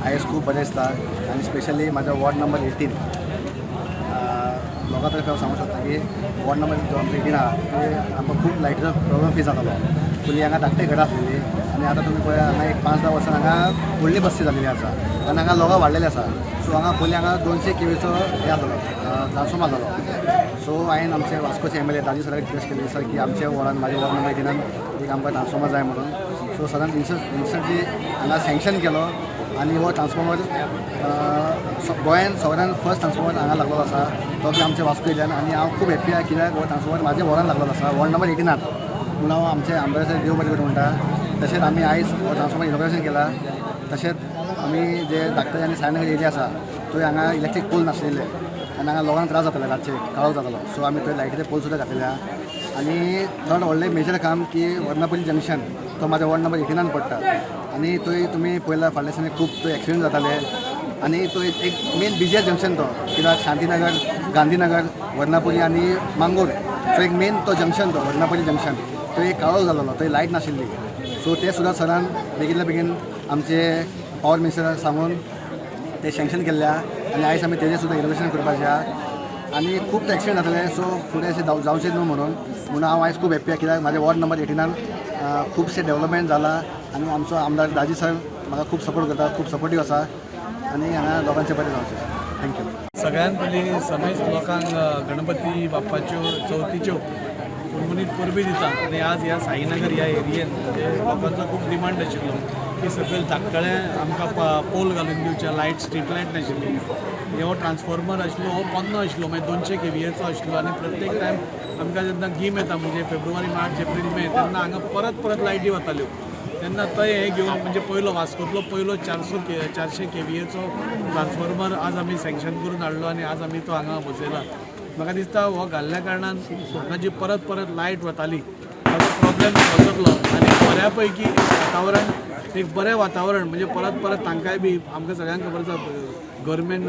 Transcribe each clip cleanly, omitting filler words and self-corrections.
आयज खूब बरें दिसता आनी स्पेशली म्हाज्या वॉर्ड नंबर 18 लोकां तर्फे हांव सांगूंक शकता की वॉर्ड नंबर जो आमचो 18 आहा ते आमकां खूब लायटीचो प्रॉब्लम फेस जातालो. पयलीं हांगा धाकटे घरां आसलेलीं आनी आतां तुमी पळय हांगा एक 5-10 वर्सां हांगा व्हडली बस्ती जाल्लेली आसा आनी हांगा लोकां वाडलेलीं आसा. सो हांगा पयलीं हांगा 200 केवीचो हे आसलो ट्रान्सफॉर्मर आसलो. सो हांवें आमचे वास्कोचे MLA दाजी सराक रिक्वेस्ट केली सर की आमच्या वॉर्डान म्हाज्या वॉर्ड नंबर 18 एक आमकां ट्रान्सफॉर्मर जाय म्हणून. सो सरान इन्स्टंटली हांगा सँक्शन केलो आनी हो ट्रान्सफॉर्मर गोंयान सगळ्यान फर्स्ट ट्रान्सफॉर्मर हांगा लागलेलो आसा तो बी आमच्या वास्को एरियान. आनी हांव खूब हॅप्पी आहा कित्याक हो ट्रान्सफॉर्मर म्हाज्या वॉर्डान लागलेलो आसा वॉर्ड नंबर 18 म्हणून हांव आमचे आमदार सर देव बरें करूं म्हणटा. तशेंच आमी आयज हो ट्रान्सफॉर्मर इनॉग्रेशन केला. तशेंच आमी जे धाकटे आनी सायनगर एरिया आसा थंय हांगा इलेक्ट्रीक पोल नासलेले आनी हांगा लोकांक त्रास जाताले रातचे काळोख जातालो. सो आमी थंय लायटीचे पोल सुद्दां घातलेले आहा. आनी थर्ड व्हडलें मेजर काम की वर्नापल्ली जंक्शन तो म्हाज्या वॉर्ड नंबर 18 पडटा आनी थंय तुमी पयला फाटल्या दिसांनी खूब थंय एक्सिडेंट जाताले आनी तो एक मेन बिजियस्ट जंक्शन तो कित्याक शांतीनगर गांधीनगर वर्नापल्ली आनी मांगूर सो एक मेन तो जंक्शन तो वर्नापल्ली जंक्शन थंय एक काळोख जालोलो थंय लायट नाशिल्ली. सो ते सुद्दां सरान बेगिनल्या बेगीन आमचे पावर मिनिस्टराक सांगून ते सँक्शन केल्ल्या आनी आयज आमी तेजें सुद्दां इनोग्रेशन करपाचें आहा. आनी खूब एक्सिडेंट जाताले सो फुडें अशें जावचें न्हू म्हणून हांव आयज खूब हॅप्पी आहा कित्याक म्हाज्या वॉर्ड नंबर 18 खुबशे डेवलपमेंट जाला आनी आमचो आमदार दाजी सर म्हाका खूब सपोर्ट करता खूब सपोर्टीव आसा आनी हांगा लोकांचें बरें जावचें. थँक्यू. सगळ्यात पयलीं समेस्त लोकांक गणपती बाप्पाच्यो चवथीच्यो कुणकुणीत परबी दिता. आनी आज ह्या साईनगर ह्या एरियेन म्हणजे लोकांचो खूब डिमांड आशिल्लो की सकयल धाकटळे आमकां पोल घालून दिवचे लायट स्ट्रीट लायट नाशिल्ली. हो ट्रान्सफॉर्मर आशिल्लो हो पोन्नो आशिल्लो मागीर 200 KVAचो आशिल्लो आनी प्रत्येक टायम आमकां जेन्ना गीम येता म्हणजे फेब्रुवारी मार्च एप्रील मे तेन्ना हांगा परत लायटी वताल्यो तेन्ना थंय हे घेवन म्हणजे पयलो वास्कोतलो पयलो 400 KVAचो ट्रान्सफॉर्मर आज आमी सँक्शन करून हाडलो आनी आज आमी तो हांगा बसयला. म्हाका दिसता हो घाल्ल्या कारणान हांगा जी परत लायट वताली ताचो प्रॉब्लेम सॉल्व जातलो आनी बऱ्यापैकी एक बरें वातावरण म्हणजे परत तांकांय बी आमकां सगळ्यांक खबर आसा गरमेन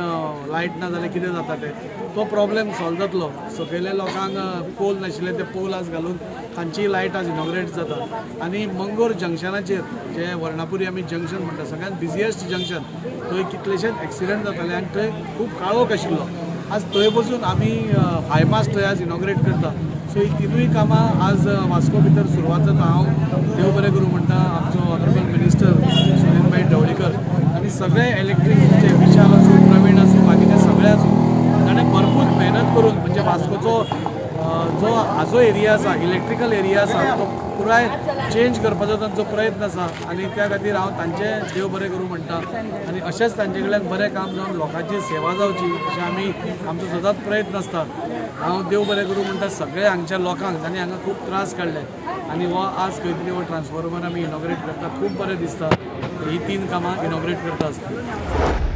लायट ना जाल्यार कितें जाता ते तो प्रॉब्लेम सॉल्व जातलो. सकयल्या लोकांक पोल नाशिल्ले ते पोल आज घालून तांची लायट आज इनॉग्रेट जाता. आनी मंगूर जंक्शनाचेर जे वर्णापुरी आमी जंक्शन म्हणटा सगळ्यात बिजियस्ट जंक्शन थंय कितलेशेच एक्सिडेंट जाताले आनी थंय खूब काळोख आशिल्लो. आज थंय बसून आमी हायमास्ट थंय आज इनॉग्रेट करता. सो ही तिनूय कामां आज वास्को भितर सुरवात जाता. हांव देव बरें करूं म्हणटा आमचो ऑनरेबल मिनिस्टर सुनीलभाई ढवळीकर आनी सगळे इलेक्ट्रीकचे विशाल आसूं प्रवीण आसूं बाकीचे सगळे आसूं ताणें भरपूर मेहनत करून म्हणजे वास्कोचो जो हाजो एरिया आसा इलेक्ट्रिकल एरिया आसा तो पुराय चेंज करपाचो तांचो प्रयत्न आसा आनी त्या खातीर हांव तांचें देव बरें करूं म्हणटा. आनी अशेंच तांचे कडल्यान बरें काम जावन लोकांची सेवा जावची अशें आमी आमचो सदांच प्रयत्न आसता. हांव देव बरें करूं म्हणटा सगळे हांगच्या लोकांक जांणी हांगा खूब त्रास काडले आनी हो आज खंय तरी हो ट्रान्सफॉर्मर आमी इनॉग्रेट करता खूब बरें दिसता. ही 3 कामां इनॉग्रेट करता आसतना